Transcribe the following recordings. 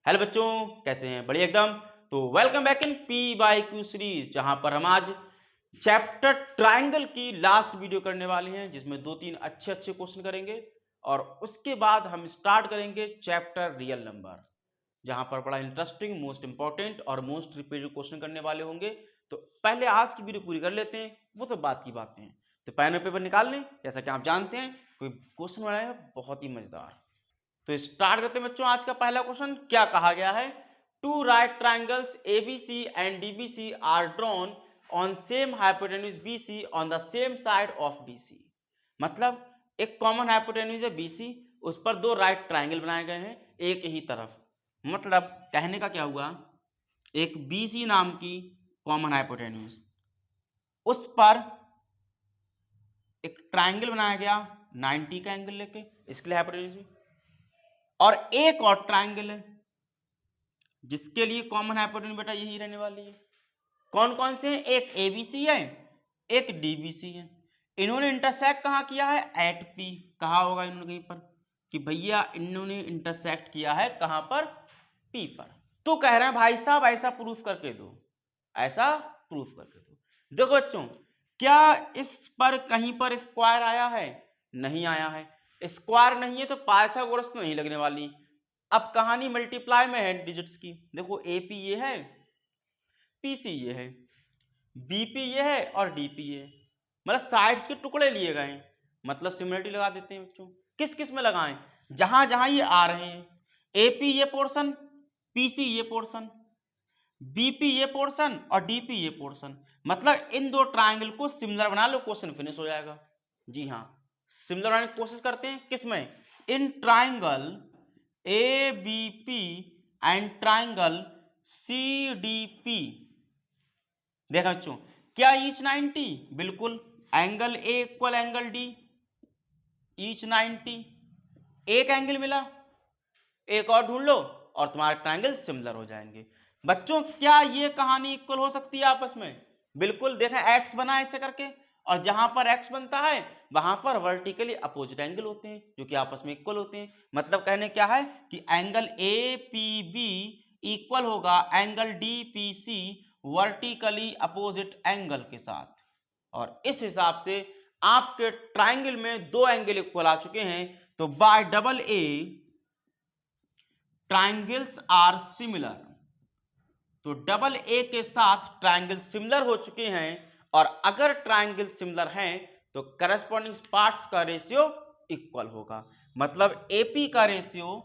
Hello बच्चों, कैसे हैं? बढ़िया एकदम। तो welcome back in P by Q series, जहां पर हम आज चैप्टर ट्रायंगल की लास्ट वीडियो करने वाले हैं, जिसमें दो तीन अच्छे अच्छे क्वेश्चन करेंगे और उसके बाद हम स्टार्ट करेंगे चैप्टर रियल नंबर, जहां पर बड़ा इंटरेस्टिंग, मोस्ट इंपॉर्टेंट और मोस्ट रिपीटेड क्वेश्चन करने वाले होंगे। तो पहले आज की वीडियो पूरी कर लेते हैं, वो तो बात की बातें हैं। तो पेन और पेपर निकाल लें, जैसा कि आप जानते हैं कोई क्वेश्चन बनाया है बहुत ही मजेदार। तो स्टार्ट करते हैं बच्चों। आज का पहला क्वेश्चन क्या कहा गया है? Two right triangles ABC and DBC are drawn on same hypotenuse BC on the same side of BC। मतलब एक कॉमन हाइपोटेन्यूज है BC, उस पर दो राइट ट्राइंगल बनाए गए हैं एक ही तरफ। मतलब कहने का क्या हुआ, एक BC नाम की कॉमन हाइपोटेन्यूज, उस पर एक ट्राइंगल बनाया गया 90 का एंगल लेके, इसके लिए हाइपोटेन्यूज। और एक और ट्राइंगल है जिसके लिए कॉमन हाइपोटेन्यूज बेटा यही रहने वाली है। कौन कौन से हैं? एक ABC है, एक DBC है। इन्होंने इंटरसेक्ट कहाँ किया है? At P। कहा होगा इन्होंने कहीं पर कि भैया इन्होंने इंटरसेक्ट किया है कहाँ पर? P पर। तो कह रहे हैं भाई साहब ऐसा प्रूफ करके दो, ऐसा प्रूफ करके दो। देखो बच्चों, क्या इस पर कहीं पर स्क्वायर आया है? नहीं आया है। स्क्वायर नहीं है तो पाइथागोरस तो नहीं लगने वाली। अब कहानी मल्टीप्लाई में है डिजिट्स की। देखो AP ये है, PC ये है, BP ये है और DP ये है। मतलब साइड्स के टुकड़े लिए गए हैं, मतलब सिमिलरिटी लगा देते हैं बच्चों। किस किस में लगाएं? जहां जहां ये आ रहे हैं। AP ये पोर्शन, PC ये पोर्शन, BP ये पोर्शन और DP ये पोर्शन। मतलब इन दो ट्राइंगल को सिमिलर बना लो, क्वेश्चन फिनिश हो जाएगा। जी हाँ, सिमिलर बनाने की कोशिश करते हैं। किसमें? In triangle ABP and triangle CDP। देखा बच्चों, क्या ईच 90? बिल्कुल। Angle A equal angle D, each 90। एक एंगल मिला, एक और ढूंढ लो और तुम्हारे ट्रायंगल सिमिलर हो जाएंगे। बच्चों, क्या ये कहानी इक्वल हो सकती है आपस में? बिल्कुल। देखें, एक्स बना ऐसे करके, और जहां पर एक्स बनता है वहां पर वर्टिकली अपोजिट एंगल होते हैं जो कि आपस में इक्वल होते हैं। मतलब कहने क्या है कि एंगल APB इक्वल होगा angle DPC vertically opposite angle के साथ। और इस हिसाब से आपके ट्राइंगल में दो एंगल इक्वल आ चुके हैं। तो by double A triangles are similar. तो डबल A के साथ ट्राइंगल सिमिलर हो चुके हैं, और अगर ट्राइंगल सिमिलर हैं तो करस्पॉन्डिंग पार्ट्स का रेशियो इक्वल होगा। मतलब AP का रेशियो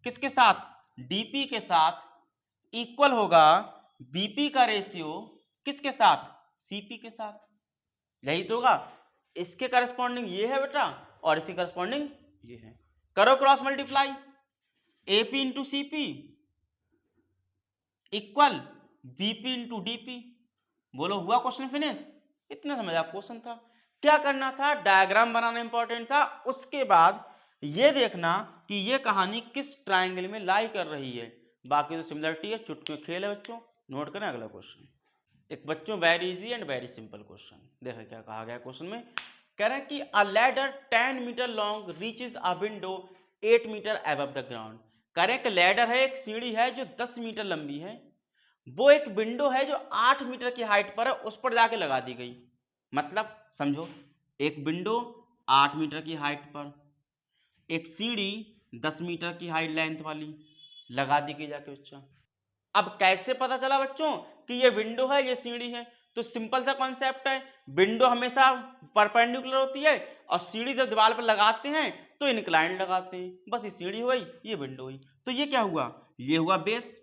किसके साथ? DP के साथ इक्वल होगा BP का रेशियो किसके साथ? CP के साथ। यही तो होगा। इसके करस्पॉन्डिंग ये है बेटा, और इसके करस्पॉन्डिंग ये है। करो cross multiply. AP into CP equal BP into DP। बोलो हुआ क्वेश्चन फिनिश? इतना समझ आप क्वेश्चन था। क्या करना था? डायग्राम बनाना इंपॉर्टेंट था। उसके बाद ये देखना कि ये कहानी किस ट्राइंगल में लाई कर रही है। बाकी तो सिमिलरिटी है, चुटकी खेल है बच्चों। नोट करें अगला क्वेश्चन। एक बच्चों very easy and very simple question. देखो क्या कहा गया क्वेश्चन में। कह रहे हैं कि a ladder 10 metre long reaches a window 8 metre above the ground. कह रहे हैं कि लैडर है, एक सीढ़ी है जो 10 मीटर लंबी है, वो एक विंडो है जो 8 मीटर की हाइट पर है, उस पर जाके लगा दी गई। मतलब समझो, एक विंडो 8 मीटर की हाइट पर, एक सीढ़ी 10 मीटर की हाइट लेंथ वाली लगा दी गई जाके बच्चा। अब कैसे पता चला बच्चों कि ये विंडो है ये सीढ़ी है? तो सिंपल सा कॉन्सेप्ट है, विंडो हमेशा परपेंडिकुलर होती है और सीढ़ी जब दीवार पर लगाते हैं तो इंक्लाइंड लगाते हैं। बस ये सीढ़ी हुई, ये विंडो हुई। तो ये क्या हुआ? ये हुआ बेस।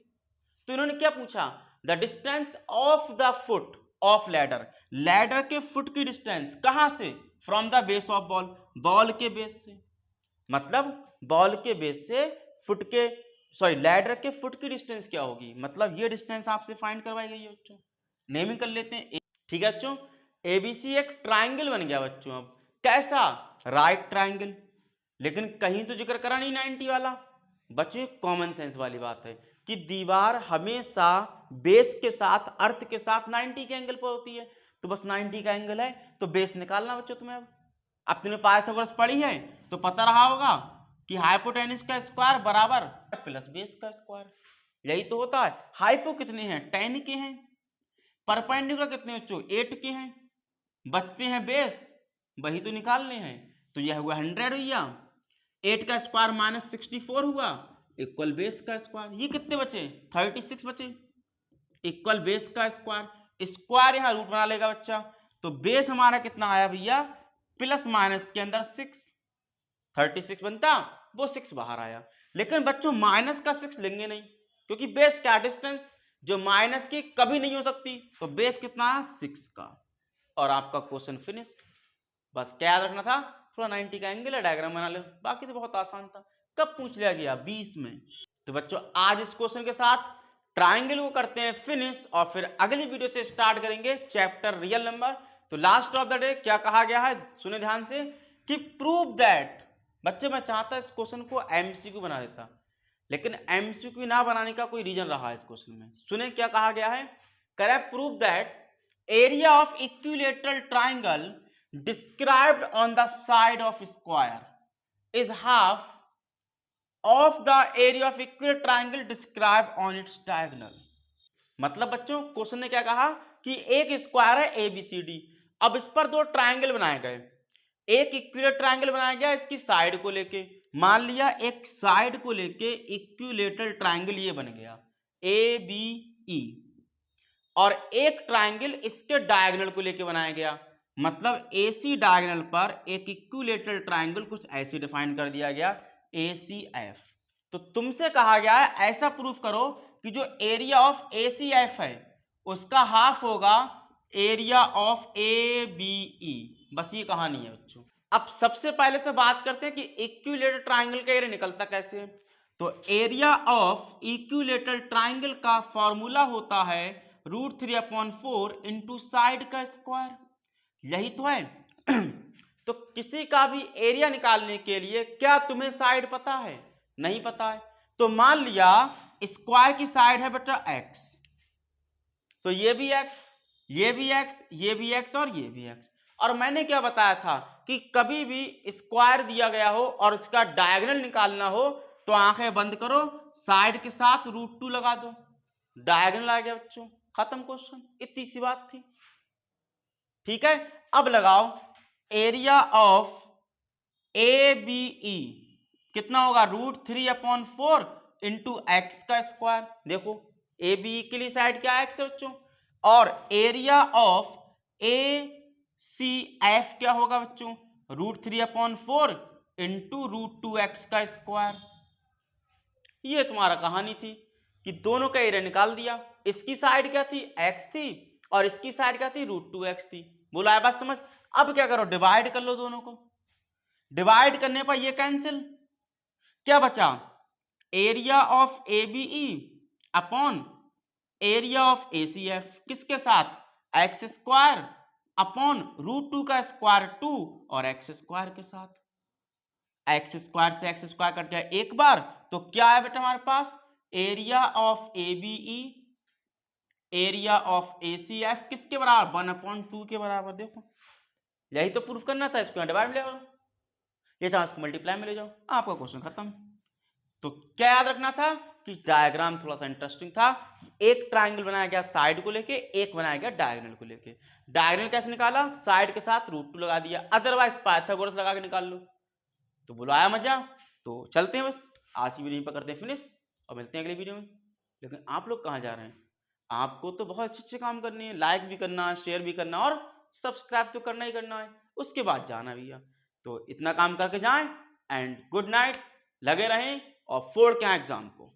तो इन्होंने क्या पूछा? The distance of the foot of ladder. Ladder के फुट की डिस्टेंस कहां से? From the base of ball, ball के बेस से। मतलब बॉल के बेस से फुट के, सॉरी लैडर के फुट की डिस्टेंस क्या होगी? मतलब ये डिस्टेंस आपसे फाइंड करवाई गई है बच्चों। नेमिंग कर लेते हैं। ठीक है बच्चों, ABC एक ट्राइंगल बन गया बच्चों। अब कैसा? Right triangle. लेकिन कहीं तो जिक्र करा नहीं 90 वाला। बच्चों कॉमन सेंस वाली बात है कि दीवार हमेशा बेस के साथ, अर्थ के साथ 90 के एंगल पर होती है। तो बस 90 का एंगल है तो बेस निकालना बच्चों तुम्हें। अब तुमने पाइथागोरस पढ़ी है तो पता रहा होगा कि हाइपोटेन्यूज का स्क्वायर बराबर प्लस बेस का स्क्वायर, यही तो होता है। हाइपो कितने हैं 10 के हैं, परपेंडिकुलर कितने बच्चों 8 के हैं, बचते हैं बेस, वही तो निकालने हैं। तो यह हुआ 100 हुआ, 8 का स्क्वायर माइनस 64 हुआ इक्वल बेस का स्क्वायर। ये कितने बचे 36 बचे इक्वल बेस का स्क्वायर। स्क्वायर यहाँ रूट बना लेगा बच्चा, तो बेस हमारा कितना आया भैया प्लस माइनस के अंदर 6, 36 बनता, वो 6 बाहर आया। लेकिन बच्चों माइनस का 6 लेंगे नहीं, क्योंकि बेस क्या डिस्टेंस जो माइनस की कभी नहीं हो सकती, तो बेस कितना है 6 का। और आपका क्वेश्चन फिनिश। बस क्या याद रखना था, थोड़ा 90 का एंगल है डायग्राम बना लो, बाकी तो बहुत आसान था। कब पूछ लिया गया 20 में। तो बच्चों आज इस क्वेश्चन के साथ ट्राइंगल को करते हैं फिनिश, और फिर अगली वीडियो से स्टार्ट करेंगे चैप्टर रियल नंबर। तो लास्ट ऑफ द डे क्या कहा गया है सुने ध्यान से, कि प्रूव दैट। बच्चे मैं चाहता इस क्वेश्चन को एमसीक्यू बना देता, लेकिन एमसीक्यू ना बनाने का कोई रीजन रहा है इस क्वेश्चन में। सुने क्या कहा गया है, correct prove that area of equilateral triangle described on the side of square is half of the area of equilateral triangle described on its diagonal। मतलब बच्चों क्वेश्चन ने क्या कहा कि एक स्क्वायर है ABCD, अब इस पर दो ट्राइंगल बनाए गए, एक इक्विलैटरल ट्राइंगल बनाया गया इसकी साइड को लेके, मान लिया एक साइड को लेके इक्विलैटरल ट्राइंगल ये बन गया ABE, और एक ट्राइंगल इसके डायगोनल को लेके बनाया गया, मतलब AC डायगोनल पर एक इक्विलैटरल ट्राइंगल कुछ ऐसे डिफाइन कर दिया गया ACF। तो तुमसे कहा गया है ऐसा प्रूफ करो कि जो एरिया ऑफ ACF है उसका हाफ होगा एरिया ऑफ ABE। बस ये कहानी है बच्चों। अब सबसे पहले तो बात करते हैं कि इक्विलैटरल ट्राइंगल का एरिया निकलता कैसे है। तो एरिया ऑफ इक्विलैटरल ट्राइंगल का फॉर्मूला होता है √3/4 इंटू साइड का स्क्वायर, यही तो है। तो किसी का भी एरिया निकालने के लिए क्या तुम्हें साइड पता है, नहीं पता है, तो मान लिया स्क्वायर की साइड है बेटा x, तो ये भी x, ये भी x, ये भी x और ये भी x। और मैंने क्या बताया था कि कभी भी स्क्वायर दिया गया हो और इसका डायगोनल निकालना हो तो आंखें बंद करो, साइड के साथ √2 लगा दो, डायगोनल आ गया बच्चों, खत्म क्वेश्चन, इतनी सी बात थी। ठीक है, अब लगाओ एरिया ऑफ ABE कितना होगा √3/4 इंटू एक्स का स्क्वायर। देखो ABE के लिए साइड क्या है x है बच्चों, और एरिया ऑफ ACF क्या होगा बच्चों √3/4 इंटू √2x का स्क्वायर। ये तुम्हारा कहानी थी कि दोनों का एरिया निकाल दिया, इसकी साइड क्या थी x थी और इसकी साइड क्या थी √2x थी। बोला है बात समझ। अब क्या करो डिवाइड कर लो दोनों को, डिवाइड करने पर ये कैंसिल, क्या बचा area of ABE upon area of ACF किसके साथ एक्स स्क्वायर अपॉन √2 का स्क्वायर 2 और एक्स स्क्वायर के साथ। एक्स स्क्वायर से एक्स स्क्वायर कट गया एक बार, तो क्या है बेटा हमारे पास area of ABE area of ACF किसके बराबर 1/2 के बराबर। देखो यही तो प्रूफ करना था, इसको डिवाइड ले जाओ, ये चांस को मल्टीप्लाई में ले जाओ, आपका क्वेश्चन खत्म। तो क्या याद रखना था कि डायग्राम थोड़ा सा इंटरेस्टिंग था, एक ट्राइंगल बनाया गया साइड को लेके, एक बनाया गया डायगोनल को लेके। डायगोनल कैसे निकाला, साइड के साथ √2 लगा दिया, अदरवाइज पाइथागोरस लगा के निकाल लो। तो बुलाया मजा, तो चलते हैं बस आज की वीडियो पर करते हैं फिनिश और मिलते हैं अगली वीडियो में। लेकिन आप लोग कहाँ जा रहे हैं, आपको तो बहुत अच्छे अच्छे काम करने हैं, लाइक भी करना है, शेयर भी करना और सब्सक्राइब तो करना ही करना है, उसके बाद जाना भैया। तो इतना काम करके जाएं एंड गुड नाइट, लगे रहें और फोड़ के एग्जाम को।